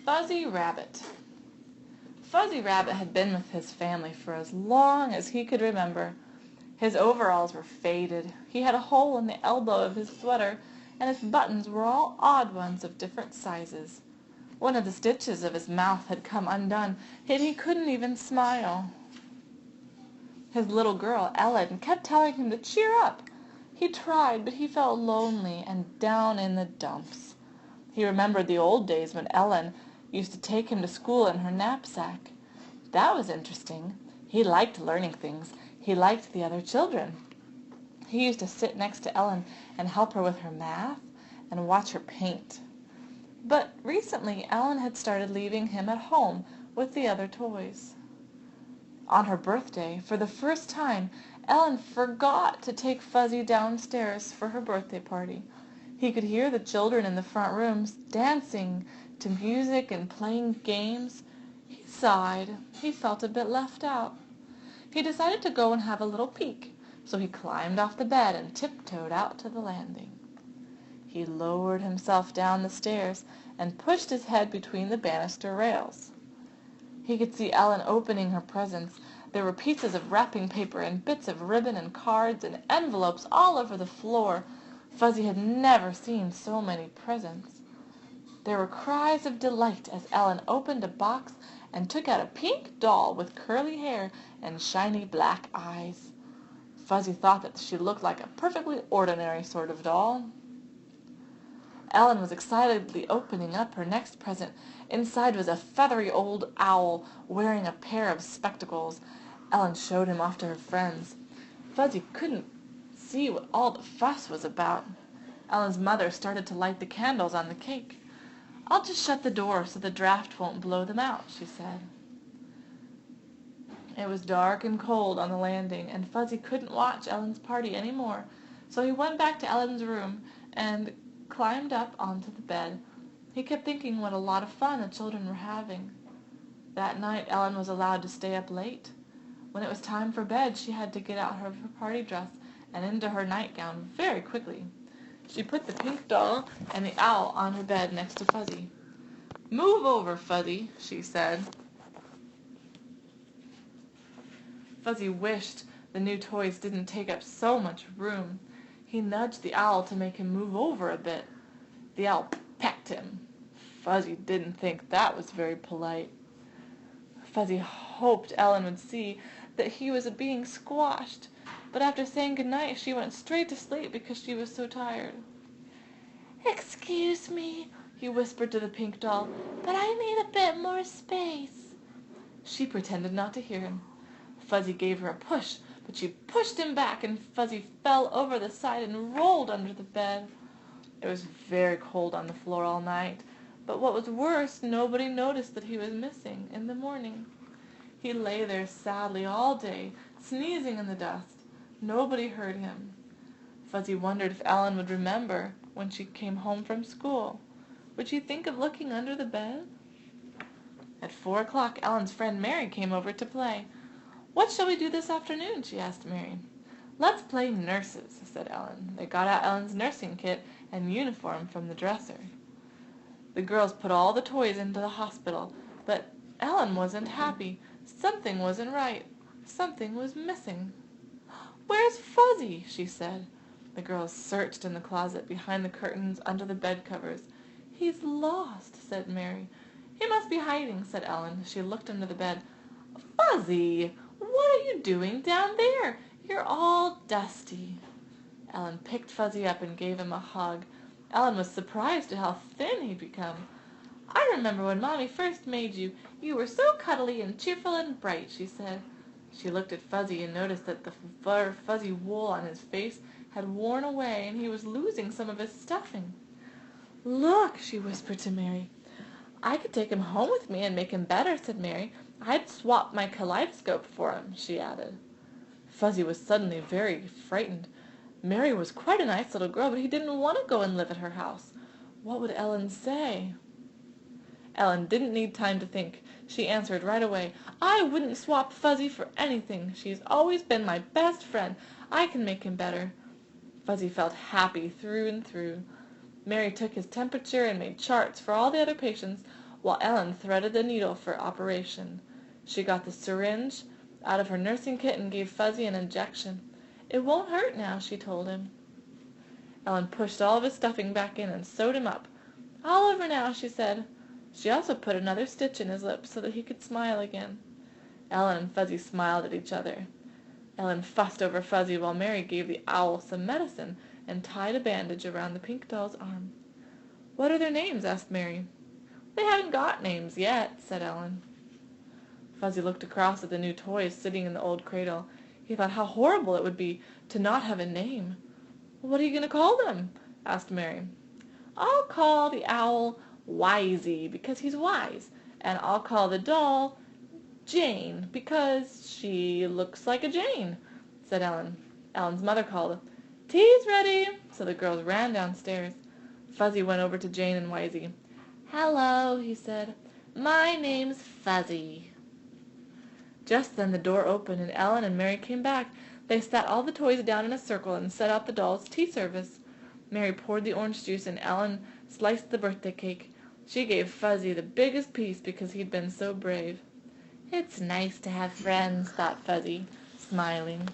Fuzzy Rabbit. Fuzzy Rabbit had been with his family for as long as he could remember. His overalls were faded, he had a hole in the elbow of his sweater, and his buttons were all odd ones of different sizes. One of the stitches of his mouth had come undone, and he couldn't even smile. His little girl, Ellen, kept telling him to cheer up. He tried, but he felt lonely and down in the dumps. He remembered the old days when Ellen used to take him to school in her knapsack. That was interesting. He liked learning things. He liked the other children. He used to sit next to Ellen and help her with her math and watch her paint. But recently Ellen had started leaving him at home with the other toys. On her birthday, for the first time, Ellen forgot to take Fuzzy downstairs for her birthday party. He could hear the children in the front rooms dancing to music and playing games. He sighed. He felt a bit left out. He decided to go and have a little peek, so he climbed off the bed and tiptoed out to the landing. He lowered himself down the stairs and pushed his head between the banister rails. He could see Ellen opening her presents. There were pieces of wrapping paper and bits of ribbon and cards and envelopes all over the floor. Fuzzy had never seen so many presents. There were cries of delight as Ellen opened a box and took out a pink doll with curly hair and shiny black eyes. Fuzzy thought that she looked like a perfectly ordinary sort of doll. Ellen was excitedly opening up her next present. Inside was a feathery old owl wearing a pair of spectacles. Ellen showed him off to her friends. Fuzzy couldn't see what all the fuss was about. Ellen's mother started to light the candles on the cake. "I'll just shut the door so the draft won't blow them out," she said. It was dark and cold on the landing, and Fuzzy couldn't watch Ellen's party any more, so he went back to Ellen's room and climbed up onto the bed. He kept thinking what a lot of fun the children were having. That night Ellen was allowed to stay up late. When it was time for bed, she had to get out of her party dress and into her nightgown very quickly. She put the pink doll and the owl on her bed next to Fuzzy. "Move over, Fuzzy," she said. Fuzzy wished the new toys didn't take up so much room. He nudged the owl to make him move over a bit. The owl pecked him. Fuzzy didn't think that was very polite. Fuzzy hoped Ellen would see that he was being squashed, but after saying goodnight she went straight to sleep because she was so tired. "Excuse me," he whispered to the pink doll, "but I need a bit more space." She pretended not to hear him. Fuzzy gave her a push, but she pushed him back, and Fuzzy fell over the side and rolled under the bed. It was very cold on the floor all night, but what was worse, nobody noticed that he was missing in the morning. He lay there sadly all day, sneezing in the dust. Nobody heard him. Fuzzy wondered if Ellen would remember when she came home from school. Would she think of looking under the bed? At 4 o'clock, Ellen's friend Mary came over to play. "What shall we do this afternoon?" she asked Mary. "Let's play nurses," said Ellen. They got out Ellen's nursing kit and uniform from the dresser. The girls put all the toys into the hospital, but Ellen wasn't happy. Something wasn't right. Something was missing. "Where's Fuzzy?" she said. The girls searched in the closet, behind the curtains, under the bed covers. "He's lost," said Mary. "He must be hiding," said Ellen. She looked under the bed. "Fuzzy, what are you doing down there? You're all dusty." Ellen picked Fuzzy up and gave him a hug. Ellen was surprised at how thin he'd become. "I remember when Mommy first made you. You were so cuddly and cheerful and bright," she said. She looked at Fuzzy and noticed that the fuzzy wool on his face had worn away and he was losing some of his stuffing. "Look," she whispered to Mary. "I could take him home with me and make him better," said Mary. "I'd swap my kaleidoscope for him," she added. Fuzzy was suddenly very frightened. Mary was quite a nice little girl, but he didn't want to go and live at her house. What would Ellen say? Ellen didn't need time to think. She answered right away. "I wouldn't swap Fuzzy for anything. She's always been my best friend. I can make him better." Fuzzy felt happy through and through. Mary took his temperature and made charts for all the other patients. while Ellen threaded the needle for operation. She got the syringe out of her nursing kit and gave Fuzzy an injection. "It won't hurt now," she told him. Ellen pushed all of his stuffing back in and sewed him up. "All over now," she said. She also put another stitch in his lip so that he could smile again. Ellen and Fuzzy smiled at each other. Ellen fussed over Fuzzy while Mary gave the owl some medicine and tied a bandage around the pink doll's arm. "What are their names?" asked Mary. "They haven't got names yet," said Ellen. Fuzzy looked across at the new toys sitting in the old cradle. He thought how horrible it would be to not have a name. "What are you going to call them?" asked Mary. "I'll call the owl Wisey, because he's wise, and I'll call the doll Jane, because she looks like a Jane," said Ellen. Ellen's mother called, "Tea's ready," so the girls ran downstairs. Fuzzy went over to Jane and Wisey. "Hello," he said. "My name's Fuzzy." Just then the door opened and Ellen and Mary came back. They sat all the toys down in a circle and set out the dolls' tea service. Mary poured the orange juice and Ellen sliced the birthday cake. She gave Fuzzy the biggest piece because he'd been so brave. "It's nice to have friends," thought Fuzzy, smiling.